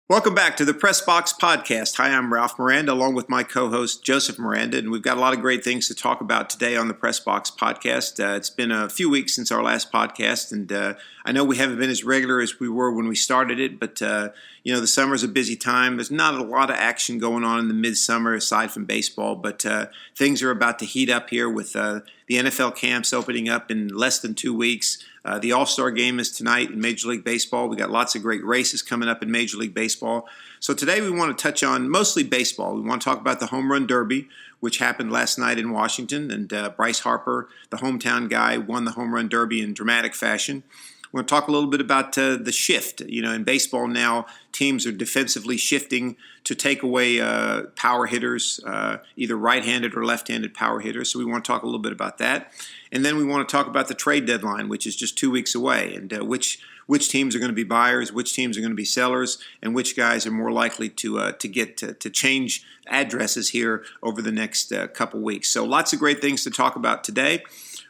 Welcome back to the Press Box Podcast. Hi, I'm Ralph Miranda, along with my co-host Joseph Miranda, and we've got a lot of great things to talk about today on the Press Box Podcast. It's been a few weeks since our last podcast, and I know we haven't been as regular as we were when we started it, but the summer's a busy time. There's not a lot of action going on in the midsummer aside from baseball, but things are about to heat up here with the NFL camps opening up in less than 2 weeks. The All-Star Game is tonight in Major League Baseball. We got lots of great races coming up in Major League Baseball. So today we want to touch on mostly baseball. We want to talk about the Home Run Derby, which happened last night in Washington, and Bryce Harper, the hometown guy, won the Home Run Derby in dramatic fashion. We're going to talk a little bit about the shift. In baseball now, teams are defensively shifting to take away power hitters, either right-handed or left-handed power hitters. So we want to talk a little bit about that. And then we want to talk about the trade deadline, which is just 2 weeks away, and which teams are going to be buyers, which teams are going to be sellers, and which guys are more likely to change addresses here over the next couple weeks. So lots of great things to talk about today.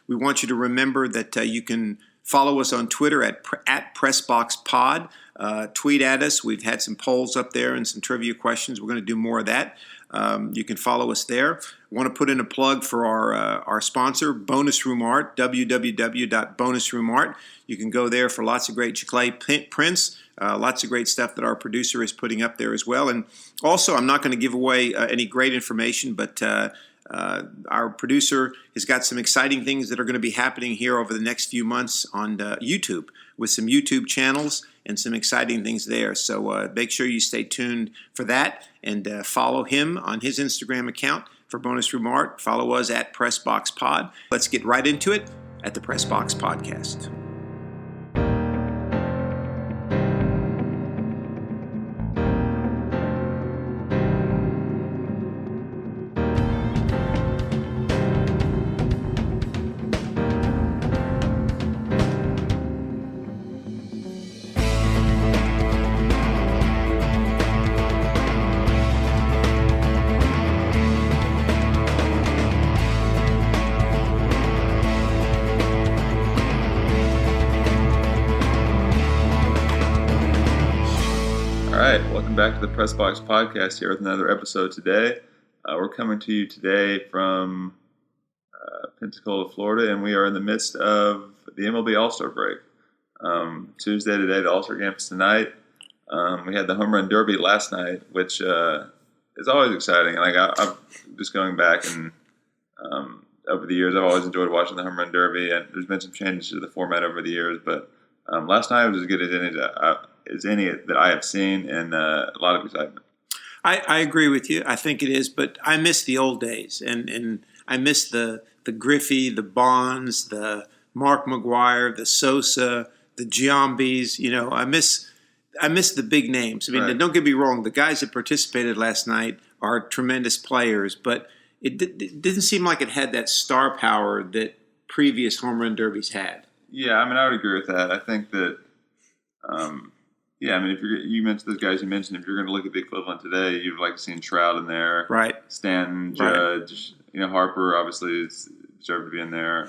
We want you to remember that you can follow us on Twitter at PressBoxPod. Tweet at us. We've had some polls up there and some trivia questions. We're going to do more of that. You can follow us there. I want to put in a plug for our sponsor, Bonus Room Art, www.bonusroomart. You can go there for lots of great Chiclet prints, lots of great stuff that our producer is putting up there as well. And also, I'm not going to give away any great information, but our producer has got some exciting things that are going to be happening here over the next few months on YouTube, with some YouTube channels and some exciting things there. So make sure you stay tuned for that and follow him on his Instagram account for Bonus Room Art. Follow us at PressBoxPod. Let's get right into it at the Press Box Podcast. Back to the Press Box Podcast here with another episode today. We're coming to you today from Pensacola, Florida, and we are in the midst of the MLB All-Star break. Tuesday today, the All-Star Game is tonight. We had the Home Run Derby last night, which is always exciting. And I'm just going back and over the years, I've always enjoyed watching the Home Run Derby, and there's been some changes to the format over the years, but last night was as good as any that I have seen, and a lot of excitement. I agree with you. I think it is, but I miss the old days, and I miss the Griffey, the Bonds, the Mark McGwire, the Sosa, the Giambis. I miss the big names. I mean, right. Don't get me wrong. The guys that participated last night are tremendous players, but it didn't seem like it had that star power that previous home run derbies had. Yeah, I mean, I would agree with that. I think that. If you mentioned those guys you mentioned, if you're going to look at the equivalent today, you'd like to see Trout in there, right? Stanton, Judge, right. Harper obviously is deserved to be in there.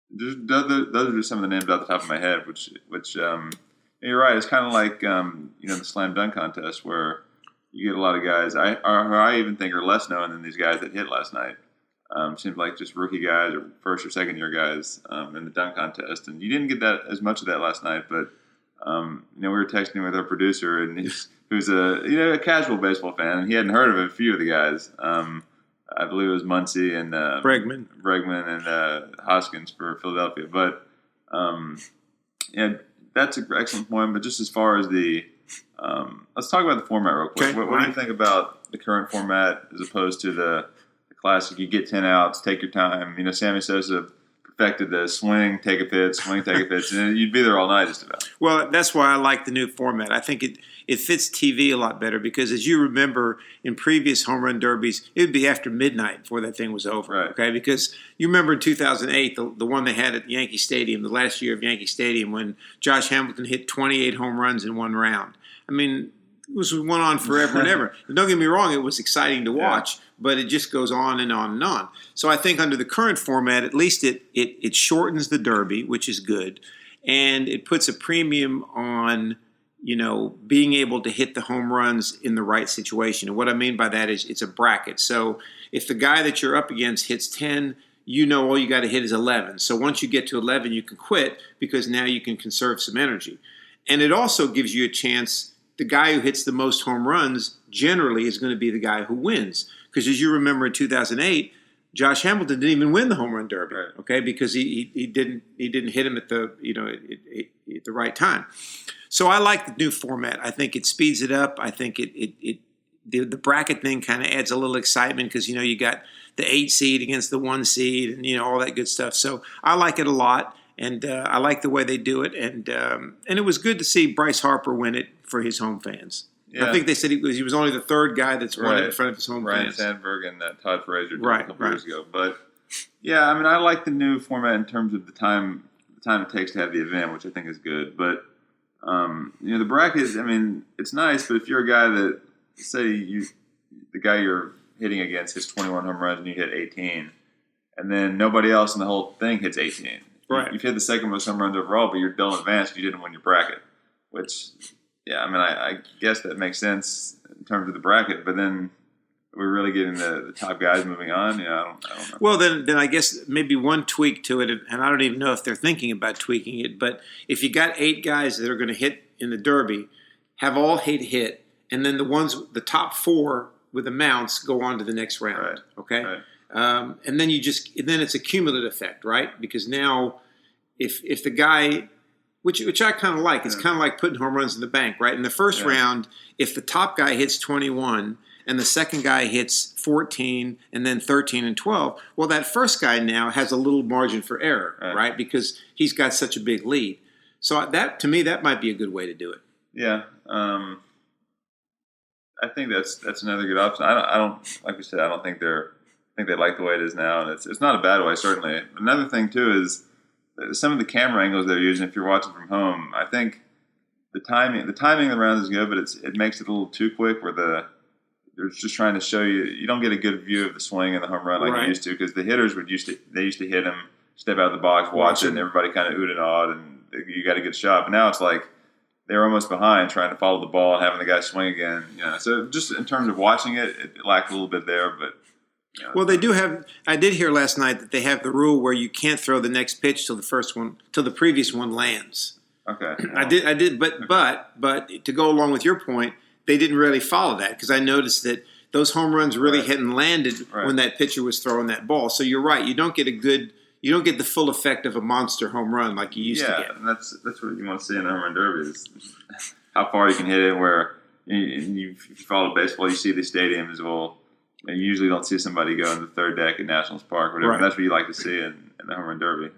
Those are just some of the names off the top of my head. Which you're right. It's kind of like the slam dunk contest where you get a lot of guys I even think are less known than these guys that hit last night. Seems like just rookie guys or first or second year guys in the dunk contest, and you didn't get that as much of that last night, but. We were texting with our producer, and who's a casual baseball fan, and he hadn't heard of a few of the guys. I believe it was Muncy and Bregman and Hoskins for Philadelphia. But that's an excellent point. But just as far as let's talk about the format real quick. Okay. What do you think about the current format as opposed to the classic? You get 10 outs, take your time. Sammy Sosa perfected the swing, take a pitch, and you'd be there all night just about. Well, that's why I like the new format. I think it fits TV a lot better because, as you remember, in previous home run derbies, it would be after midnight before that thing was over. Right. Okay, because you remember in 2008, the one they had at Yankee Stadium, the last year of Yankee Stadium, when Josh Hamilton hit 28 home runs in one round. I mean, it went on forever and ever. And don't get me wrong, it was exciting to watch, but it just goes on and on and on. So I think under the current format, at least it shortens the Derby, which is good, and it puts a premium on being able to hit the home runs in the right situation. And what I mean by that is it's a bracket. So if the guy that you're up against hits 10, all you got to hit is 11. So once you get to 11, you can quit because now you can conserve some energy. And it also gives you a chance. The guy who hits the most home runs generally is going to be the guy who wins. Because as you remember in 2008, Josh Hamilton didn't even win the home run derby, right. Okay, because he didn't hit him at the at the right time. So I like the new format. I think it speeds it up. I think the bracket thing kind of adds a little excitement because you got the 8 seed against the 1 seed and all that good stuff. So I like it a lot, and I like the way they do it. And it was good to see Bryce Harper win it for his home fans. Yeah. I think they said he was only the third guy that's won it in front of his home fans. Ryan Sandberg and Todd Frazier did a couple years ago. But yeah, I mean, I like the new format in terms of the time it takes to have the event, which I think is good. But the bracket, I mean, it's nice. But if you're a guy that say the guy you're hitting against hits 21 home runs and you hit 18, and then nobody else in the whole thing hits 18. Right. You've hit the second most home runs overall, but you're still in advance because you didn't win your bracket, which. Yeah, I mean, I guess that makes sense in terms of the bracket, but then we're really getting the top guys moving on. I don't know. Well, then I guess maybe one tweak to it, and I don't even know if they're thinking about tweaking it, but if you got 8 guys that are going to hit in the Derby, have all hit, and then the top 4 with the mounts go on to the next round. Right. Okay, right. And then then it's a cumulative effect, right? Because now, if the guy Which I kind of like. It's kind of like putting home runs in the bank, right? In the first round, if the top guy hits 21 and the second guy hits 14 and then 13 and 12, well, that first guy now has a little margin for error, right? Because he's got such a big lead. So to me, that might be a good way to do it. Yeah, I think that's another good option. I don't like we said. I think they like the way it is now, and it's not a bad way certainly. Another thing too is. Some of the camera angles they're using, if you're watching from home, I think the timing of the round is good, but it makes it a little too quick. Where they're just trying to show you don't get a good view of the swing and the home run like you used to, because the hitters used to hit him, step out of the box, watch it, and everybody kind of oohed and awed, and you got a good shot. But now it's like they're almost behind, trying to follow the ball and having the guy swing again. So just in terms of watching it, it lacked a little bit there, but. Well, they do have. I did hear last night that they have the rule where you can't throw the next pitch till the previous one lands. Okay. I did, but to go along with your point, they didn't really follow that because I noticed that those home runs really hadn't landed when that pitcher was throwing that ball. So you're right. You don't get the full effect of a monster home run like you used to get. Yeah, and that's what you want to see in the home run derby is how far you can hit it. Where if you follow baseball, you see the stadiums you usually don't see somebody go in the third deck at Nationals Park or whatever. Right. That's what you like to see in the home run derby.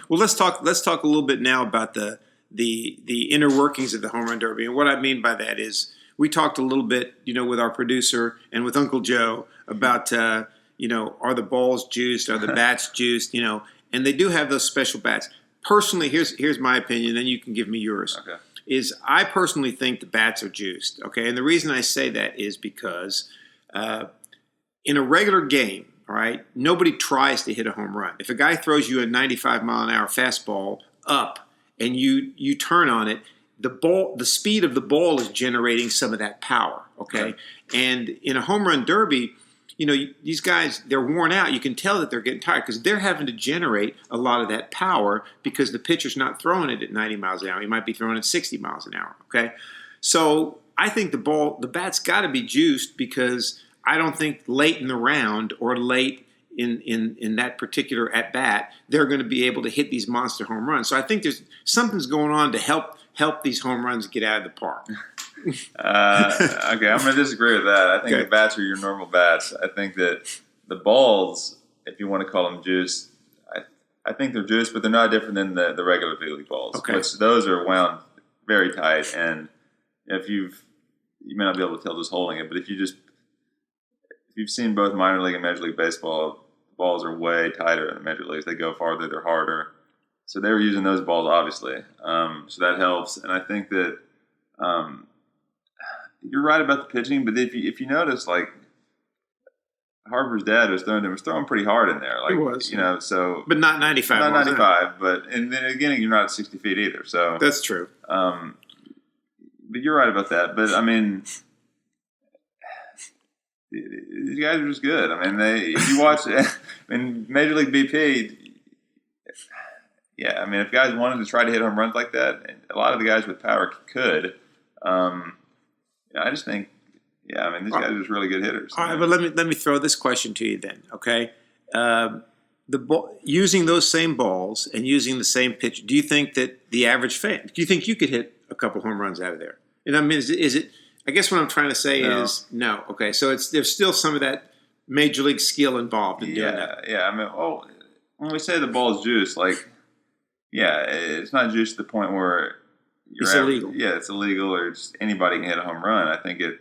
Well, let's talk a little bit now about the inner workings of the home run derby. And what I mean by that is we talked a little bit, with our producer and with Uncle Joe about, are the balls juiced, are the bats juiced, and they do have those special bats. Personally, here's my opinion, then you can give me yours. Okay. Is I personally think the bats are juiced. Okay, and the reason I say that is because. In a regular game, all right, nobody tries to hit a home run. If a guy throws you a 95-mile-an-hour fastball up and you turn on it, the speed of the ball is generating some of that power, okay? Right. And in a home run derby, these guys, they're worn out. You can tell that they're getting tired because they're having to generate a lot of that power because the pitcher's not throwing it at 90 miles an hour. He might be throwing it 60 miles an hour, okay? So I think the bat's got to be juiced because – I don't think late in the round or late in that particular at bat they're going to be able to hit these monster home runs. So I think something's going on to help these home runs get out of the park. Okay, I'm going to disagree with that. I think the bats are your normal bats. I think that the balls, if you want to call them juiced, I think they're juiced, but they're not different than the regular big league balls. Okay. Which those are wound very tight, and you may not be able to tell just holding it, but if you've seen both minor league and major league baseball, the balls are way tighter in the major leagues. They go farther, they're harder. So they were using those balls, obviously. So that helps. And I think that you're right about the pitching, but if you notice, like, Harper's dad was throwing pretty hard in there. Like, he was. So. But not 95. Not 95, and then again, you're not at 60 feet either. So. That's true. But but you're right about that. But I mean, these guys are just good. I mean, if you watch, I mean, Major League BP. Yeah, I mean, if guys wanted to try to hit home runs like that, a lot of the guys with power could. I just think, I mean, these guys are just really good hitters. All right, but let me throw this question to you then. Okay, using those same balls and using the same pitch, do you think that the average fan? Do you think you could hit a couple home runs out of there? And I mean, is it? I guess what I'm trying to say is no. Okay, so there's still some of that major league skill involved in doing that. Yeah. I mean, when we say the ball's juice, like, it's not juice to the point where it's illegal. Yeah, it's illegal, or just anybody can hit a home run. I think it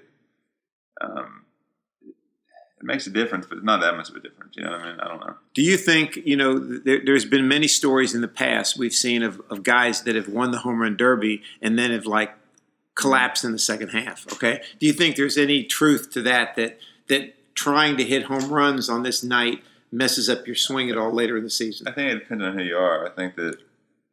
makes a difference, but it's not that much of a difference. You know what I mean? I don't know. Do you think, there's been many stories in the past we've seen of guys that have won the home run derby and then have collapsed in the second half, okay? Do you think there's any truth to that trying to hit home runs on this night messes up your swing at all later in the season? I think it depends on who you are. I think that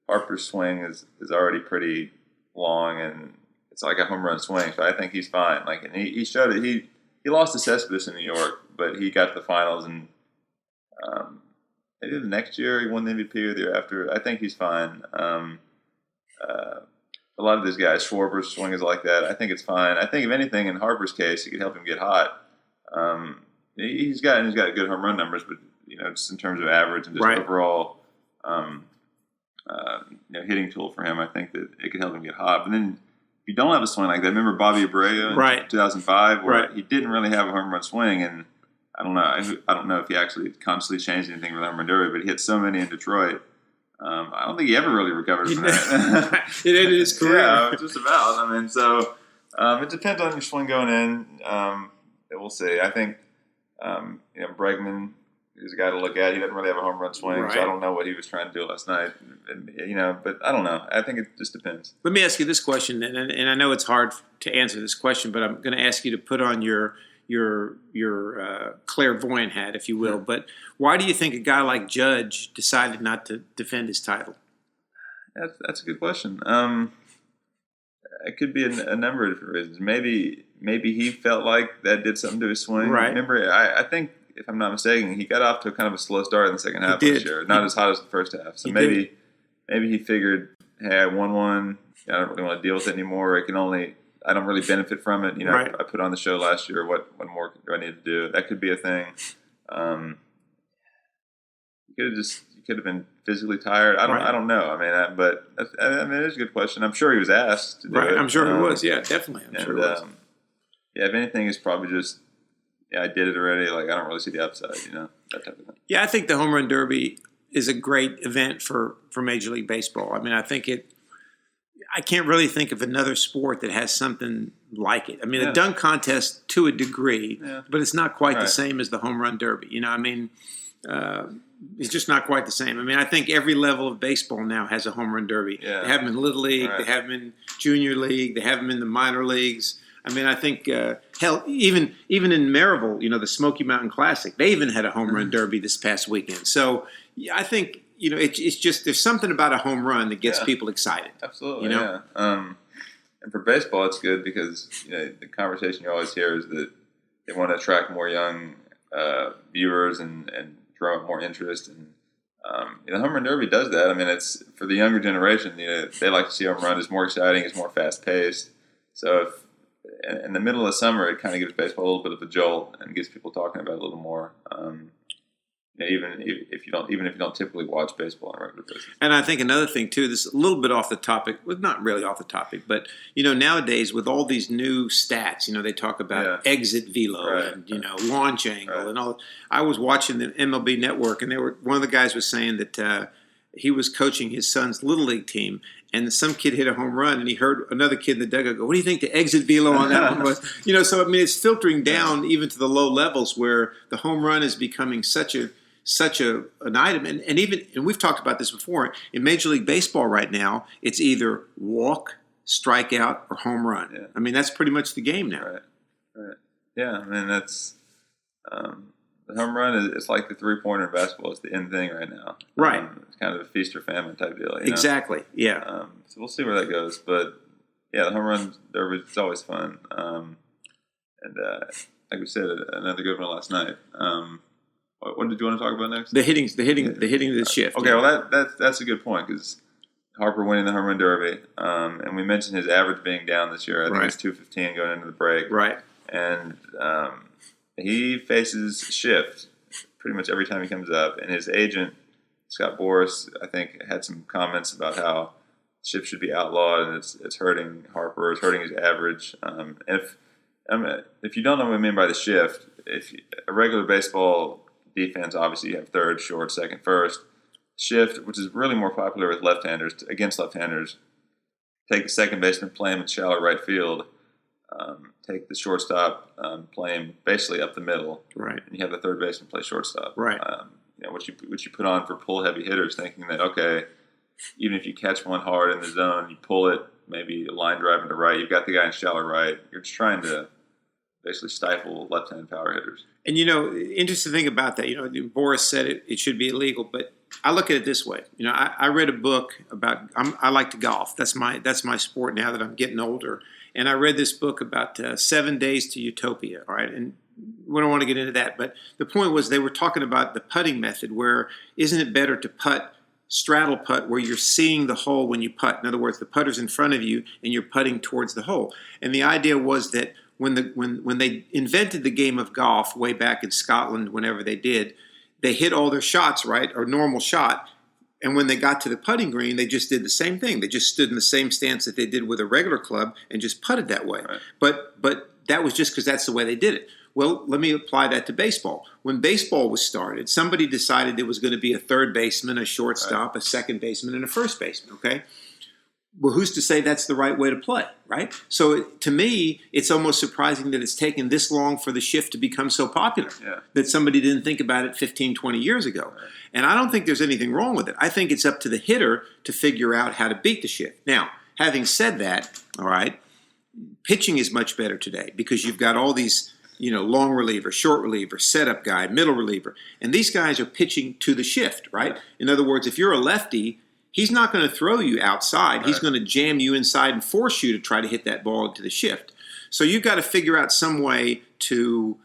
Harper's swing is already pretty long, and it's like a home run swing, so I think he's fine. And he showed it. He lost to Cespedes in New York, but he got to the finals, and maybe the next year he won the MVP or the year after. I think he's fine. A lot of these guys, Schwarber's swing is like that. I think it's fine. I think if anything, in Harper's case, it could help him get hot. He's got good home run numbers, but just in terms of average and just overall, hitting tool for him, I think that it could help him get hot. But then if you don't have a swing like that, remember Bobby Abreu in 2005, where he didn't really have a home run swing, and I don't know if he actually consciously changed anything with home run derby, but he hit so many in Detroit. I don't think he ever really recovered from that. It ended his career. Yeah, just about. I mean, so it depends on your swing going in. We'll see. I think Bregman is a guy to look at. He doesn't really have a home run swing, so I don't know what he was trying to do last night. But I don't know. I think it just depends. Let me ask you this question, and I know it's hard to answer this question, but I'm going to ask you to put on your clairvoyant hat, if you will. But why do you think a guy like Judge decided not to defend his title? That's a good question. It could be a number of different reasons. Maybe he felt like that did something to his swing. Right. Remember, I think, if I'm not mistaken, he got off to kind of a slow start in the second half this year. Not as hot as the first half. So maybe he figured, hey, I won one. I don't really want to deal with it anymore. I don't really benefit from it. I put on the show last year. What more do I need to do? That could be a thing. You could have been physically tired. I don't know. But it is a good question. I'm sure he was asked to do it. I'm sure he was. Yeah, definitely. I'm sure he was. If anything, it's probably just, I did it already. I don't really see the upside. That type of thing. Yeah, I think the home run derby is a great event for Major League Baseball. I think I can't really think of another sport that has something like it. A dunk contest to a degree, but it's not quite the same as the home run derby. It's just not quite the same. I think every level of baseball now has a home run derby. Yeah. They have them in Little League. They have them in Junior League. They have them in the minor leagues. I think, hell, even in Maryville, the Smoky Mountain Classic, they even had a home run derby this past weekend. So I think, it's just there's something about a home run that gets people excited. Absolutely, yeah. And for baseball, it's good because the conversation you always hear is that they want to attract more young viewers and draw up more interest. And the home run derby does that. It's for the younger generation. They like to see home run. It's more exciting. It's more fast paced. So if in the middle of summer, it kind of gives baseball a little bit of a jolt and gets people talking about it a little more. Even if you don't typically watch baseball on a regular basis. And I think another thing too, this is a little bit off the topic, well, not really off the topic, but nowadays with all these new stats, they talk about exit velo and launch angle and all. I was watching the MLB Network, and one of the guys was saying that he was coaching his son's little league team, and some kid hit a home run, and he heard another kid in the dugout go, "What do you think the exit velo on that one was?" So it's filtering down even to the low levels where the home run is becoming such an item, and we've talked about this before. In Major League Baseball right now, it's either walk, strikeout, or home run. Yeah. That's pretty much the game now. Right. Yeah, that's the home run it's like the 3-pointer in basketball. It's the end thing right now. Right. It's kind of a feast or famine type deal. Exactly. Yeah. So we'll see where that goes, but yeah, the home run derby is always fun. Like we said, another good one last night. What did you want to talk about next? The hitting of the shift. Okay, well that's a good point because Harper winning the home run derby, and we mentioned his average being down this year. I think it's 215 going into the break. Right. And he faces shift pretty much every time he comes up. And his agent, Scott Boras, I think, had some comments about how shift should be outlawed and it's hurting Harper, it's hurting his average. If you don't know what I mean by the shift, a regular baseball defense, obviously you have third, short, second, first. Shift, which is really more popular with left-handers, against left-handers, take the second baseman, play him in shallow right field, take the shortstop, play him basically up the middle, right, and you have the third baseman play shortstop, right. Which you put on for pull-heavy hitters, thinking that okay, even if you catch one hard in the zone, you pull it, maybe a line drive into right, you've got the guy in shallow right, you're just trying to basically stifle left-hand power hitters. And interesting thing about that, Boris said it should be illegal, but I look at it this way. I read a book about. I like to golf. That's my sport now that I'm getting older. And I read this book about 7 Days to Utopia. All right, and we don't want to get into that, but the point was they were talking about the putting method. Where isn't it better to straddle putt, where you're seeing the hole when you putt? In other words, the putter's in front of you and you're putting towards the hole. And the idea was that when they invented the game of golf way back in Scotland, whenever they did, they hit all their shots, right, or normal shot. And when they got to the putting green, they just did the same thing. They just stood in the same stance that they did with a regular club and just putted that way. Right. But that was just because that's the way they did it. Well, let me apply that to baseball. When baseball was started, somebody decided there was going to be a third baseman, a shortstop, a second baseman, and a first baseman, okay? Well, who's to say that's the right way to play, right? So to me, it's almost surprising that it's taken this long for the shift to become so popular that somebody didn't think about it 15, 20 years ago. Right. And I don't think there's anything wrong with it. I think it's up to the hitter to figure out how to beat the shift. Now, having said that, all right, pitching is much better today because you've got all these, long reliever, short reliever, setup guy, middle reliever, and these guys are pitching to the shift, right? In other words, if you're a lefty, he's not going to throw you outside. Right. He's going to jam you inside and force you to try to hit that ball into the shift. So you've got to figure out some way to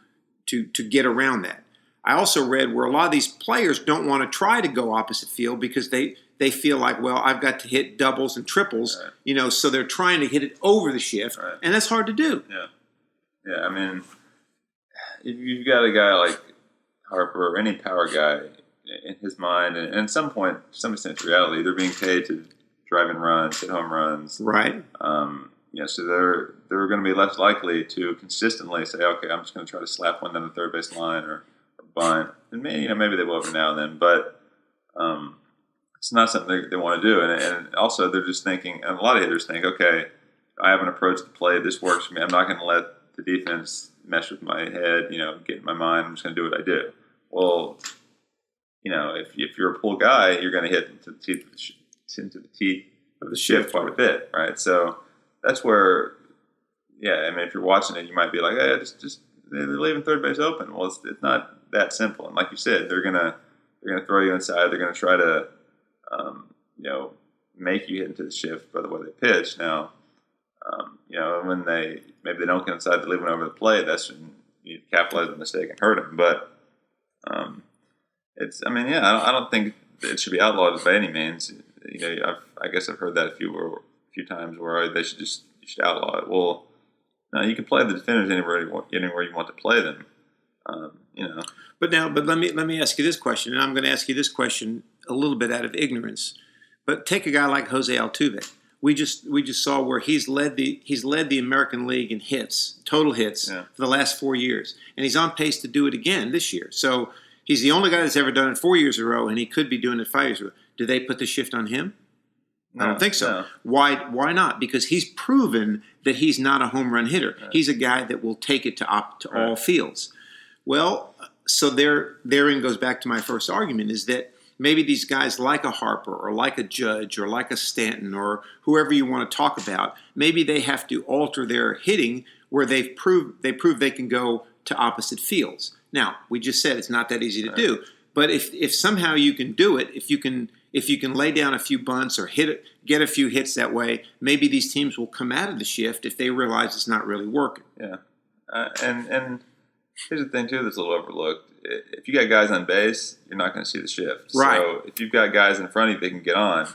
get around that. I also read where a lot of these players don't want to try to go opposite field because they feel like, well, I've got to hit doubles and triples, right. So they're trying to hit it over the shift, right. and that's hard to do. Yeah. I mean, if you've got a guy like Harper or any power guy in his mind, and at some point, to some extent, reality, they're being paid to drive in runs, hit home runs. Right. So they're going to be less likely to consistently say, okay, I'm just going to try to slap one down the third base line or bunt. And maybe they will every now and then, but it's not something they want to do. And also, they're just thinking, and a lot of hitters think, okay, I have an approach to play. This works for me. I'm not going to let the defense mess with my head, get in my mind. I'm just going to do what I do. Well, if you're a pull guy, you're going to hit into the teeth of the shift quite a bit, right? So that's where, if you're watching it, you might be like, hey, just they're leaving third base open. Well, it's not that simple. And like you said, they're gonna throw you inside. They're gonna try to, make you hit into the shift by the way they pitch. Now, when they don't get inside, they leave one over the plate. That's when you capitalize the mistake and hurt them. But I don't think it should be outlawed by any means. I guess I've heard that a few times where you should outlaw it. Well, no, you can play the defenders anywhere you want to play them. But let me ask you this question, and I'm going to ask you this question a little bit out of ignorance. But take a guy like Jose Altuve. We just saw where he's led the American League in hits, total hits, for the last 4 years, and he's on pace to do it again this year. So he's the only guy that's ever done it 4 years in a row, and he could be doing it 5 years in a row. Do they put the shift on him? I don't think so. No. Why not? Because he's proven that he's not a home run hitter. Right. He's a guy that will take it to all fields. Well, so therein goes back to my first argument, is that maybe these guys like a Harper or like a Judge or like a Stanton or whoever you want to talk about, maybe they have to alter their hitting where they prove they can go to opposite fields. Now, we just said it's not that easy to do, but if somehow you can do it, if you can if you can lay down a few bunts or get a few hits that way, maybe these teams will come out of the shift if they realize it's not really working. Yeah, and here's the thing too that's a little overlooked. If you got guys on base, you're not going to see the shift. Right. So if you've got guys in front of you, they can get on.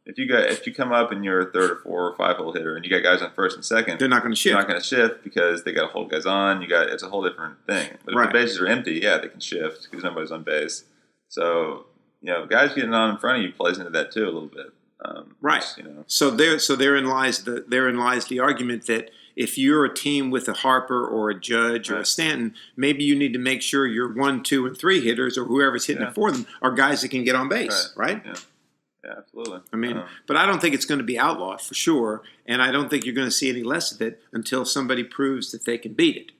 If you come up and you're a third or four or five hole hitter and you got guys on first and second, they're not going to shift. They're not going to shift because they got to hold guys on. It's a whole different thing. But if the bases are empty, yeah, they can shift because nobody's on base. So guys getting on in front of you plays into that too a little bit. Right. So therein lies the argument that if you're a team with a Harper or a Judge or a Stanton, maybe you need to make sure your 1, 2, and 3 hitters or whoever's hitting it for them are guys that can get on base, right? Yeah, absolutely. I mean, but I don't think it's going to be outlawed for sure, and I don't think you're going to see any less of it until somebody proves that they can beat it.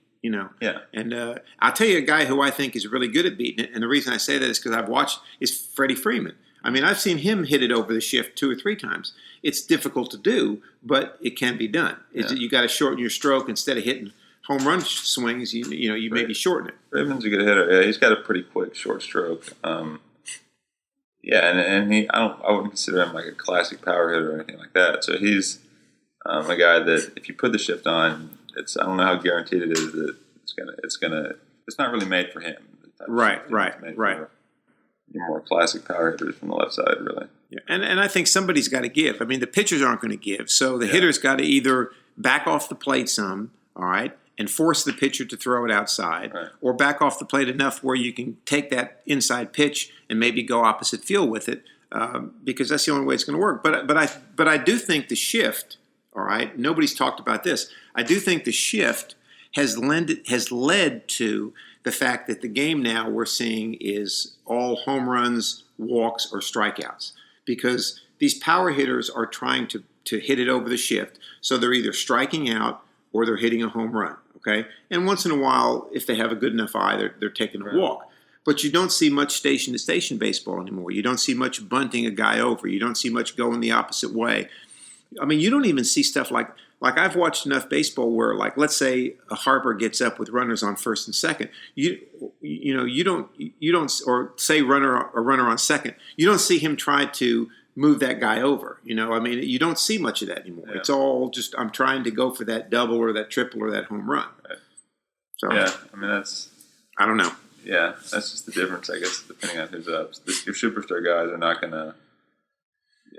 Yeah. And I'll tell you a guy who I think is really good at beating it, and the reason I say that is because I've watched is Freddie Freeman. I mean, I've seen him hit it over the shift 2 or 3 times. It's difficult to do, but it can be done. You got to shorten your stroke instead of hitting home run swings. You maybe shorten it. Freeman's a good hitter. Yeah, he's got a pretty quick short stroke. And I wouldn't consider him like a classic power hitter or anything like that. So he's a guy that if you put the shift on, I don't know how guaranteed it is that it's not really made for him. Right. More classic power hitters from the left side, really. Yeah, and I think somebody's got to give. I mean, the pitchers aren't going to give, so the hitter's got to either back off the plate some, all right, and force the pitcher to throw it outside, or back off the plate enough where you can take that inside pitch and maybe go opposite field with it, because that's the only way it's going to work. But I do think the shift, all right, nobody's talked about this. I do think the shift has led to the fact that the game now we're seeing is all home runs, walks, or strikeouts, because these power hitters are trying to hit it over the shift. So they're either striking out or they're hitting a home run, okay? And once in a while, if they have a good enough eye, they're taking a walk. But you don't see much station-to-station baseball anymore. You don't see much bunting a guy over. You don't see much going the opposite way. I mean, you don't even see stuff like I've watched enough baseball where, like, let's say a Harper gets up with runners on first and second. You don't, or say a runner on second. You don't see him try to move that guy over. I mean, you don't see much of that anymore. Yeah. It's all just I'm trying to go for that double or that triple or that home run. Right. So yeah, I mean I don't know. Yeah, that's just the difference, I guess, depending on who's up. Your superstar guys are not going to,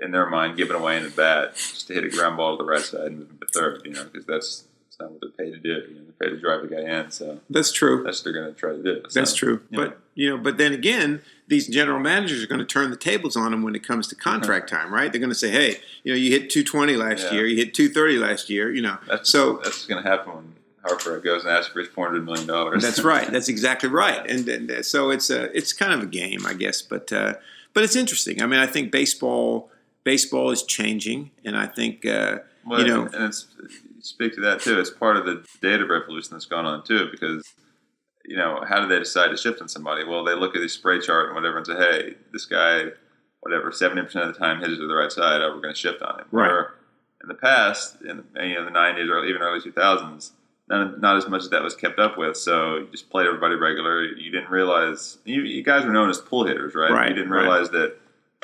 in their mind, give it away in the bat just to hit a ground ball to the right side and move to third, because that's not what they're paid to do. They're paid to drive the guy in, so that's true. That's what they're going to try to do. That's true. But but then again, these general managers are going to turn the tables on them when it comes to contract time, right? They're going to say, "Hey, you hit 220 last year, you hit 230 last year," That's going to happen when Harper goes and asks for his $400 million. That's right. That's exactly right. And so it's kind of a game, I guess, but it's interesting. I mean, I think baseball is changing, and I think and it's speak to that too. It's part of the data revolution that's gone on too, because how do they decide to shift on somebody? Well, they look at the spray chart and whatever and say, hey, this guy, whatever, 70% of the time hits it to the right side. We're going to shift on him. Right. Where in the past, in the 90s or even early 2000s, not as much of that was kept up with. So you just played everybody regular. You didn't realize you guys were known as pull hitters, right? Right. You didn't realize that.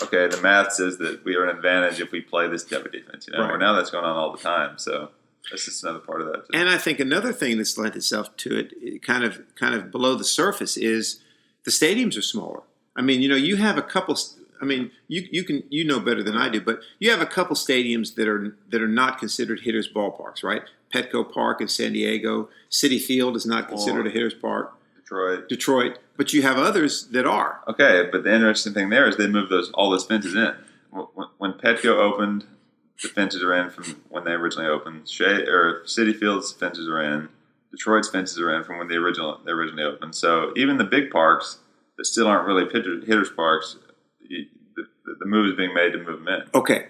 Okay, the math says that we are an advantage if we play this type of defense. Right. Where now that's going on all the time. So that's just another part of that too. And I think another thing that's lent itself to it, kind of below the surface, is the stadiums are smaller. I mean, you have a couple. I mean, you know better than I do, but you have a couple stadiums that are not considered hitters' ballparks, right? Petco Park in San Diego, Citi Field is not considered a hitter's park. Detroit, but you have others that are. Okay, but the interesting thing there is they moved all those fences in. When Petco opened, the fences are in from when they originally opened. Citi Field's fences are in. Detroit's fences are in from when they originally opened. So even the big parks that still aren't really hitters' parks, the move is being made to move them in. Okay,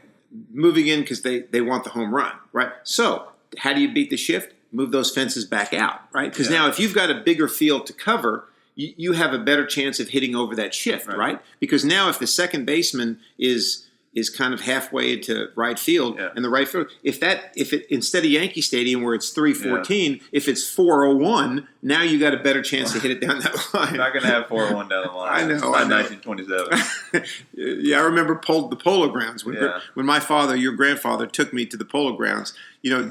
moving in because they want the home run, right? So how do you beat the shift? Move those fences back out, right? Because now if you've got a bigger field to cover, you have a better chance of hitting over that shift, right? Because now if the second baseman is is kind of halfway into right field, Yeah. and the right field, if it instead of Yankee Stadium where it's 314, if it's 401, now you got a better chance to hit it down that line. You're not going to have 401 down the line. I know. It's not 1927. Yeah, I remember the Polo Grounds Yeah. when my father, your grandfather, took me to the Polo Grounds.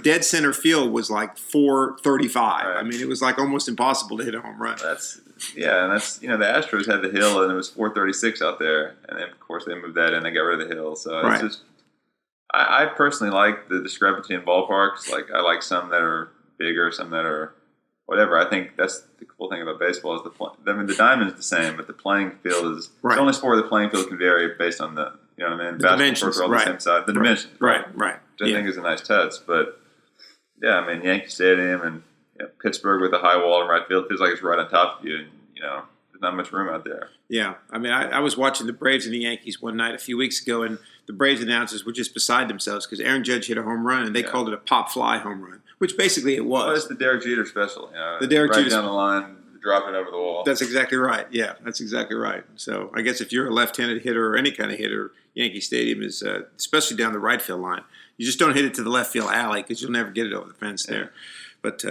Dead center field was like 435. Right. I mean, it was like almost impossible to hit a home run. And that's the Astros had the hill, and it was 436 out there, and then, of course they moved that in. They got rid of the hill, so it's just. I personally like the discrepancy in ballparks. Like I like some that are bigger, some that are whatever. I think that's the cool thing about baseball is the diamond's the same, but the playing field is the only sport where the playing field can vary based on the The dimensions, all the same side. The dimensions, right. Which I think is a nice touch, but yeah, I mean Yankee Stadium and Pittsburgh with a high wall in right field feels like it's right on top of you, and there's not much room out there. Yeah, I mean, I was watching the Braves and the Yankees one night a few weeks ago, and the Braves announcers were just beside themselves because Aaron Judge hit a home run, and they called it a pop fly home run, which basically it was. Well, it's the Derek Jeter special. The Derek right Jeter down the line, drop it over the wall. That's exactly right. Yeah, that's exactly right. So I guess if you're a left-handed hitter or any kind of hitter, Yankee Stadium is, especially down the right field line, you just don't hit it to the left field alley because you'll never get it over the fence there. But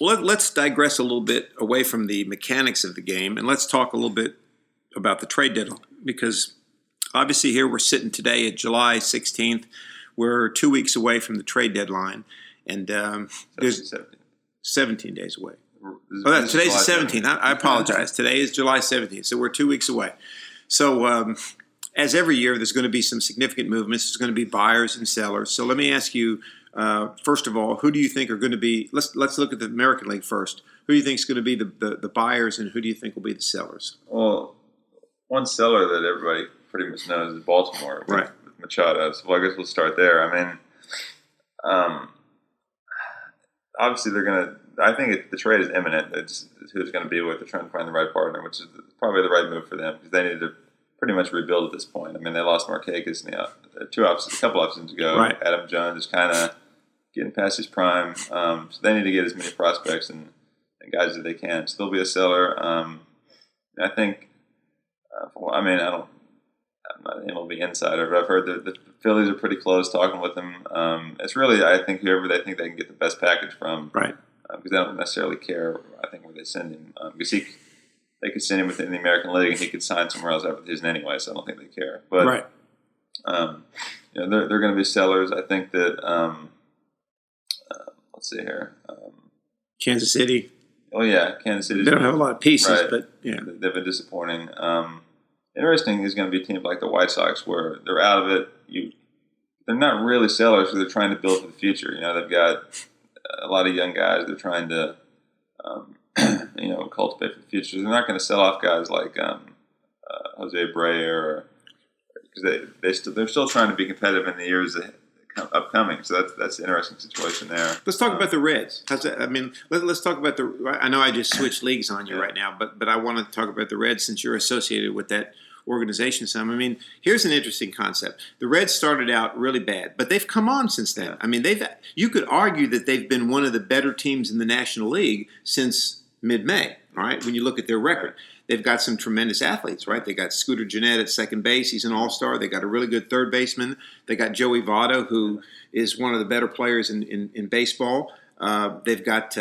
let's digress a little bit away from the mechanics of the game, and let's talk a little bit about the trade deadline, because obviously here we're sitting today at July 16th. We're 2 weeks away from the trade deadline, and there's 17 days away. Today's the 17th. I apologize. Today is July 17th, so we're 2 weeks away. So as every year, there's going to be some significant movements. There's going to be buyers and sellers. So let me ask you, first of all, who do you think are going to be? Let's look at the American League first. Who do you think is going to be the buyers, and who do you think will be the sellers? Well, one seller that everybody pretty much knows is Baltimore with Machado. So I guess we'll start there. I mean, obviously they're going to. I think the trade is imminent. It's who's going to be with. They're trying to find the right partner, which is probably the right move for them because they need to pretty much rebuild at this point. I mean, they lost Markakis in a couple options ago. Right. Adam Jones is kind of getting past his prime, so they need to get as many prospects and guys that they can. So they'll be a seller. I think. I'm not an MLB insider, but I've heard that the Phillies are pretty close talking with them. It's really, I think, whoever they think they can get the best package from. Right. Because they don't necessarily care, I think, where they send him. Because they could send him within the American League, and he could sign somewhere else after his anyway, so I don't think they care. But they're going to be sellers. I think that, let's see here. Kansas City. Oh, yeah, Kansas City. They don't have a lot of pieces, but yeah. They've been disappointing. Interesting is going to be teams like the White Sox where they're out of it. They're not really sellers because they're trying to build for the future. They've got a lot of young guys they're trying to, cultivate for the future. So they're not going to sell off guys like Jose Abreu because they're still trying to be competitive in the years upcoming. So that's an interesting situation there. Let's talk about the Reds. Let's talk about I know I just switched leagues on you right now, but I want to talk about the Reds since you're associated with that organization some. I mean, here's an interesting concept. The Reds started out really bad, but they've come on since then. I mean, you could argue that they've been one of the better teams in the National League since mid-May, all right, when you look at their record. They've got some tremendous athletes, right? They got Scooter Gennett at second base. He's an all-star. They got a really good third baseman. They got Joey Votto, who is one of the better players in baseball. They've got,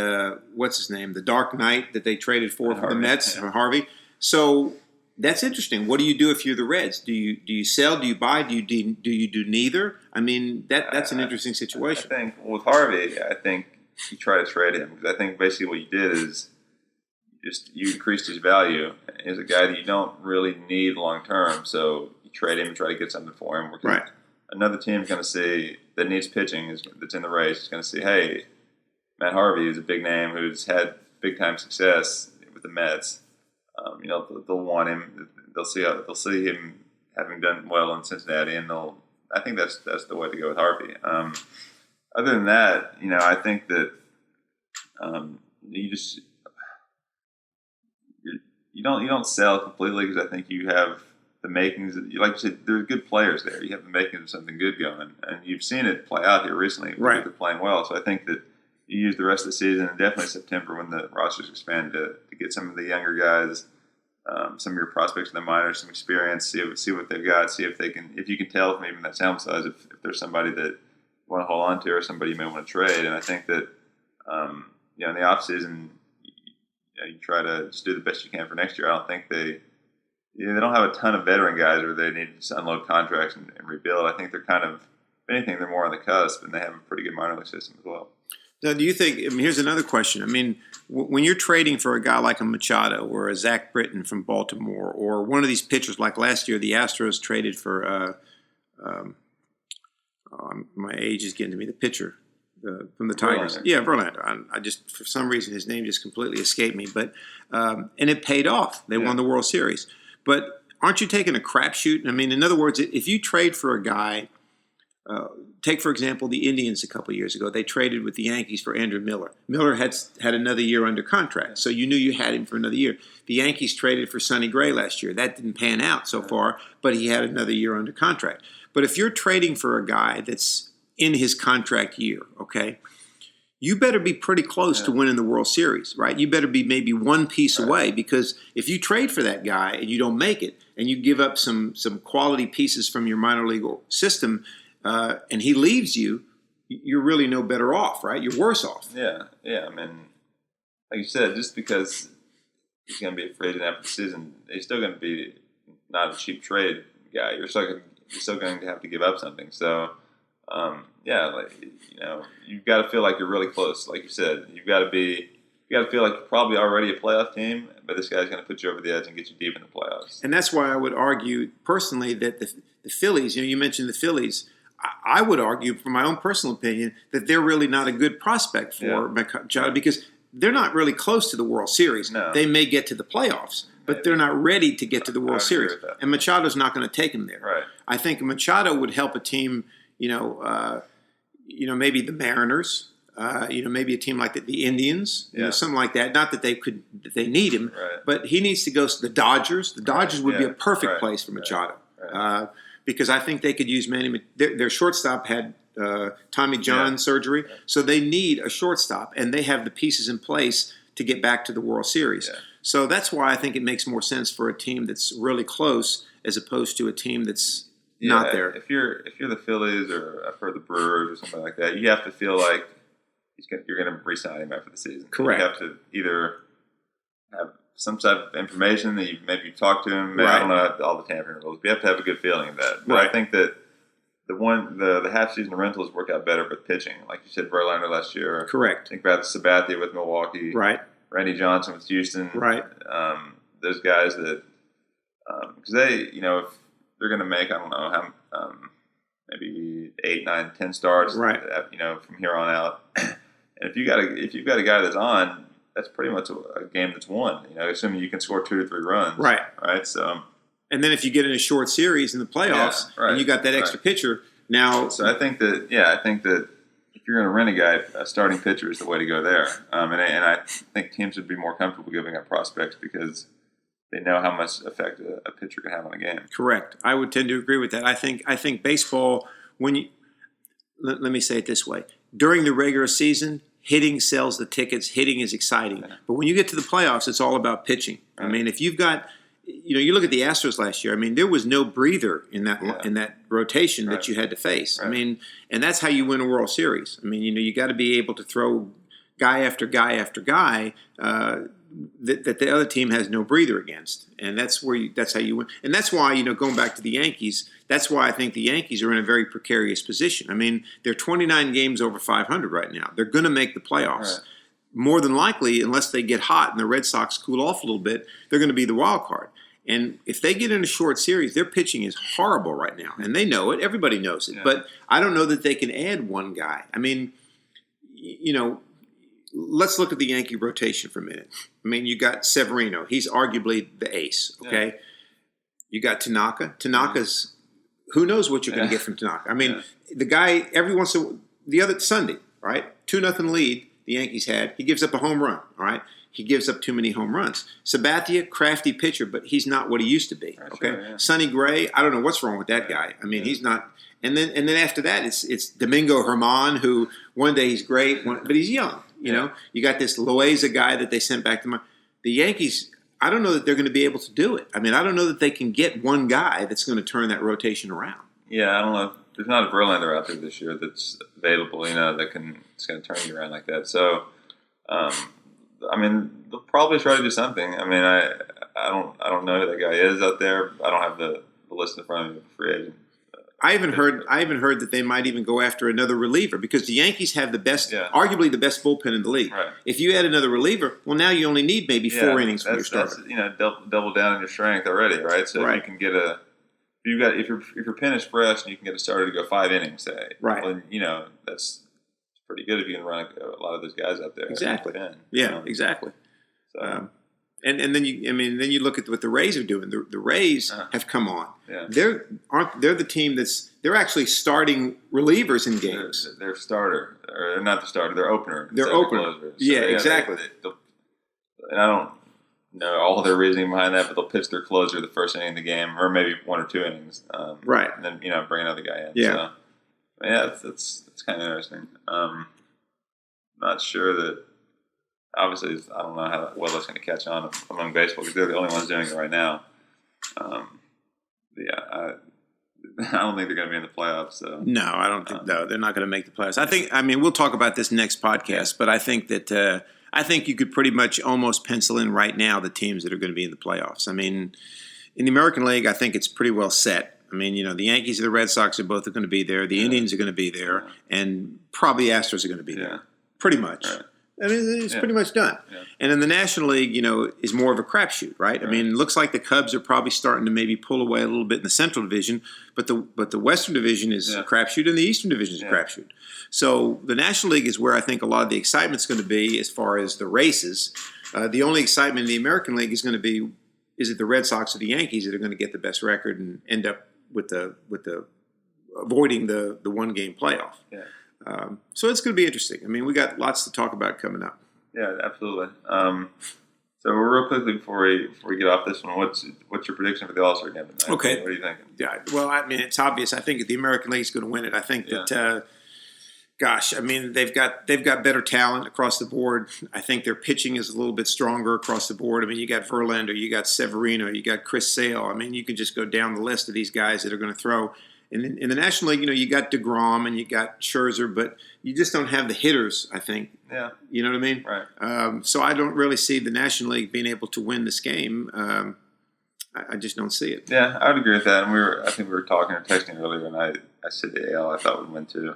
what's his name, the Dark Knight that they traded for the Mets, Harvey. So that's interesting. What do you do if you're the Reds? Do you sell? Do you buy? Do you do neither? I mean, that's an interesting situation. I think with Harvey, I think you try to trade him because I think basically what you did is you increased his value. He's a guy that you don't really need long term, so you trade him and try to get something for him. Right. Another team's going to see that needs pitching that's in the race. Is going to see, hey, Matt Harvey is a big name who's had big time success with the Mets. They'll want him. They'll see him having done well in Cincinnati, and I think that's the way to go with Harvey. Other than that, I think that you don't sell completely because I think you have the makings. Like you said, there are good players there. You have the makings of something good going, and you've seen it play out here recently. Right. They're playing well, so I think that you use the rest of the season and definitely September when the roster's expanded to get some of the younger guys some of your prospects in the minors, some experience, see what they've got, see if you can tell from even that sample size if there's somebody that you want to hold on to or somebody you may want to trade. And I think that in the off season, you try to just do the best you can for next year. I don't think they don't have a ton of veteran guys where they need to unload contracts and rebuild. I think they're kind of, if anything, they're more on the cusp, and they have a pretty good minor league system as well. Now, do you think, here's another question. I mean, when you're trading for a guy like a Machado or a Zach Britton from Baltimore or one of these pitchers like last year, the Astros traded for, my age is getting to me, the pitcher from the Tigers. Verlander. Yeah, Verlander. I just, for some reason, his name just completely escaped me. But and it paid off. They won the World Series. But aren't you taking a crapshoot? I mean, in other words, if you trade for a guy, take, for example, the Indians a couple of years ago. They traded with the Yankees for Andrew Miller. Miller had another year under contract, so you knew you had him for another year. The Yankees traded for Sonny Gray last year. That didn't pan out so far, but he had another year under contract. But if you're trading for a guy that's in his contract year, okay, you better be pretty close to winning the World Series, right? You better be maybe one piece away, because if you trade for that guy and you don't make it and you give up some quality pieces from your minor league system, and he leaves you, you're really no better off, right? You're worse off. Yeah. I mean, like you said, just because he's going to be a free agent after the season, he's still going to be not a cheap trade guy. You're still going to have to give up something. So, you've got to feel like you're really close. Like you said, you got to feel like you're probably already a playoff team, but this guy's going to put you over the edge and get you deep in the playoffs. And that's why I would argue personally that the Phillies, you mentioned the Phillies. I would argue, from my own personal opinion, that they're really not a good prospect for Machado, because they're not really close to the World Series. No. They may get to the playoffs, but they're not ready to get to the World Series. And Machado's not going to take them there. Right. I think Machado would help a team, maybe the Mariners, maybe a team like the Indians, something like that. Not that they need him, but he needs to go to the Dodgers. The Dodgers would be a perfect place for Machado. Because I think they could use Manny. Their shortstop had Tommy John surgery, so they need a shortstop, and they have the pieces in place to get back to the World Series. Yeah. So that's why I think it makes more sense for a team that's really close as opposed to a team that's not there. If you're the Phillies or for the Brewers or something like that, you have to feel like you're going to re-sign him after the season. Correct. You have to either have some type of information that you've talked to him. I don't know all the tampering rules, but you have to have a good feeling of that. But I think that the half-season rentals work out better with pitching. Like you said, Verlander last year. Correct. Think about Sabathia with Milwaukee. Right. Randy Johnson with Houston. Right. Those guys that because they, if they're going to make, I don't know how maybe 8, 9, 10 starts. Right. From here on out. And if you've got a guy that's on, that's pretty much a game that's won. Assuming you can score 2 to 3 runs. Right. Right. So. And then if you get in a short series in the playoffs, and you got that extra pitcher now. So I think that if you're going to rent a guy, a starting pitcher is the way to go there. And I think teams would be more comfortable giving up prospects because they know how much effect a pitcher can have on a game. Correct. I would tend to agree with that. I think baseball, let me say it this way: during the regular season, hitting sells the tickets. Hitting is exciting, but when you get to the playoffs, it's all about pitching. Right. I mean, if you've got, you look at the Astros last year. I mean, there was no breather in that rotation that you had to face. Right. I mean, and that's how you win a World Series. I mean, you got to be able to throw guy after guy after guy that the other team has no breather against, and that's how you win. And that's why, going back to the Yankees, that's why I think the Yankees are in a very precarious position. I mean, they're 29 games over 500 right now. They're going to make the playoffs. Right. More than likely, unless they get hot and the Red Sox cool off a little bit, they're going to be the wild card. And if they get in a short series, their pitching is horrible right now, and they know it. Everybody knows it. Yeah. But I don't know that they can add one guy. I mean, let's look at the Yankee rotation for a minute. I mean, you got Severino. He's arguably the ace, okay? Yeah. You got Tanaka. Tanaka's – who knows what you're going to get from Tanaka. I mean, the guy every once in a while – the other Sunday, right, 2-0 lead the Yankees had. He gives up a home run, all right? He gives up too many home runs. Sabathia, crafty pitcher, but he's not what he used to be, okay? Sure, yeah. Sonny Gray, I don't know what's wrong with that guy. I mean, he's not – and then after that, it's Domingo Germán, who one day he's great, but he's young. You know, you got this Loaiza guy that they sent back to the Yankees. I don't know that they're going to be able to do it. I mean, I don't know that they can get one guy that's going to turn that rotation around. Yeah, I don't know. There's not a Verlander out there this year that's available, it's going to turn you around like that. So, I mean, they'll probably try to do something. I mean, I don't know who that guy is out there. I don't have the list in front of me of free agent. I even heard that they might even go after another reliever because the Yankees have the best, arguably the best bullpen in the league. Right. If you add another reliever, well, now you only need maybe 4 innings from your starter. That's double down on your strength already, right? So you can get if your pen is fresh and you can get a starter to go 5 innings, say, right? Well, that's pretty good if you can run a lot of those guys out there. Exactly. Exactly. So. And then you look at what the Rays are doing. The Rays have come on. Yeah. They're the team they're actually starting relievers in games. They're starter, or they're not the starter. They're opener. They're opener. Closer. So Exactly. And I don't know all their reasoning behind that, but they'll pitch their closer the first inning of the game, or maybe 1 or 2 innings. Right. And then bring another guy in. Yeah. So, that's kind of interesting. Not sure that. Obviously, I don't know how well that's going to catch on among baseball because they're the only ones doing it right now. I don't think they're going to be in the playoffs. So. No, I don't think. No, they're not going to make the playoffs. I mean, we'll talk about this next podcast, but I think that I think you could pretty much almost pencil in right now the teams that are going to be in the playoffs. I mean, in the American League, I think it's pretty well set. I mean, the Yankees and the Red Sox are both going to be there. The Indians are going to be there, and probably Astros are going to be there. Pretty much. Right. I mean, it's pretty much done. Yeah. And in the National League, is more of a crapshoot, right? I mean, it looks like the Cubs are probably starting to maybe pull away a little bit in the Central Division, but the Western Division is a crapshoot and the Eastern Division is a crapshoot. So the National League is where I think a lot of the excitement's going to be as far as the races. The only excitement in the American League is going to be, is it the Red Sox or the Yankees that are going to get the best record and end up with the avoiding the 1-game playoff. Yeah. So it's going to be interesting. I mean, we got lots to talk about coming up. Yeah, absolutely. So real quickly before we get off this one, what's your prediction for the All-Star Game tonight? Okay. What are you thinking? Yeah. Well, I mean, it's obvious. I think the American League is going to win it. I think that. Gosh, I mean, they've got better talent across the board. I think their pitching is a little bit stronger across the board. I mean, you got Verlander, you got Severino, you got Chris Sale. I mean, you can just go down the list of these guys that are going to throw. In the National League, you got DeGrom and you got Scherzer, but you just don't have the hitters, I think. Yeah. You know what I mean? Right. So I don't really see the National League being able to win this game. I just don't see it. Yeah, I would agree with that. And I think we were talking or texting earlier, and I said the AL I thought would win too.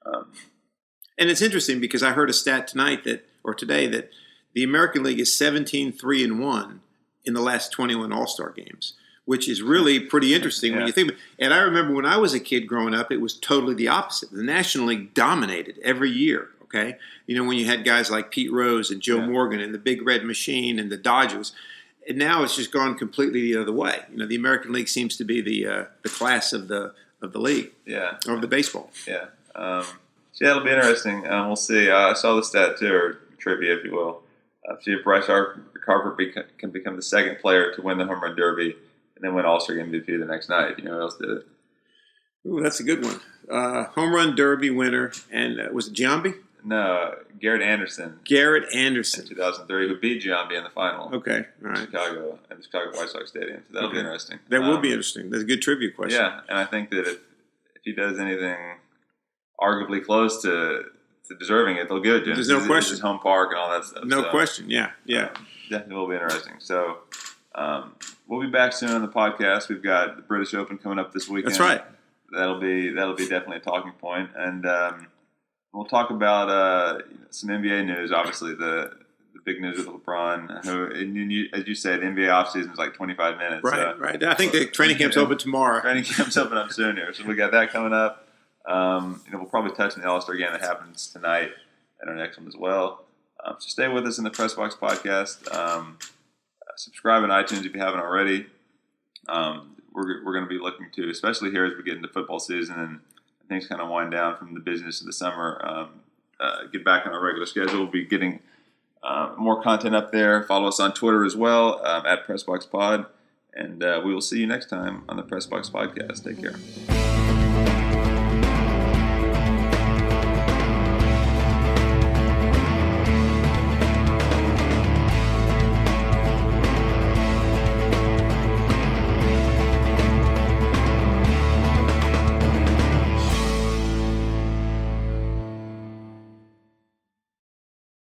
And it's interesting because I heard a stat today that the American League is 17-3-1 in the last 21 All-Star games, which is really pretty interesting when you think about it. And I remember when I was a kid growing up, it was totally the opposite. The National League dominated every year, okay? When you had guys like Pete Rose and Joe Morgan and the Big Red Machine and the Dodgers. And now it's just gone completely the other way. The American League seems to be the class of the league, of the baseball. Yeah. So it'll be interesting. We'll see. I saw the stat too, or trivia, if you will. See if Bryce Harper can become the second player to win the Home Run Derby and then win All-Star Game MVP the next night. You know who else did it? Ooh, that's a good one. Home Run Derby winner, and was it Giambi? No, Garrett Anderson. Garrett Anderson. In 2003, who beat Giambi in the final. Okay, all right. Chicago, at the Chicago White Sox Stadium. So that'll be interesting. That will be interesting. That's a good trivia question. Yeah, and I think that if he does anything arguably close to deserving it, they'll give it to him. There's no question. His home park and all that stuff. No question. Yeah. Definitely will be interesting. So we'll be back soon on the podcast. We've got the British Open coming up this weekend. That's right. That'll be definitely a talking point, and we'll talk about some NBA news. Obviously, the big news with LeBron. Who, as you say, the NBA offseason is like 25 minutes. Right, right. I think the training camp's open tomorrow. Training camp's open up soon here, so we got that coming up. We'll probably touch on the All-Star Game that happens tonight and our next one as well. So stay with us in the Press Box Podcast. Subscribe on iTunes if you haven't already. We're going to be looking to, especially here as we get into football season and things kind of wind down from the business of the summer, get back on our regular schedule. We'll be getting more content up there. Follow us on Twitter as well, at PressBoxPod. And we will see you next time on the Press Box Podcast. Take care.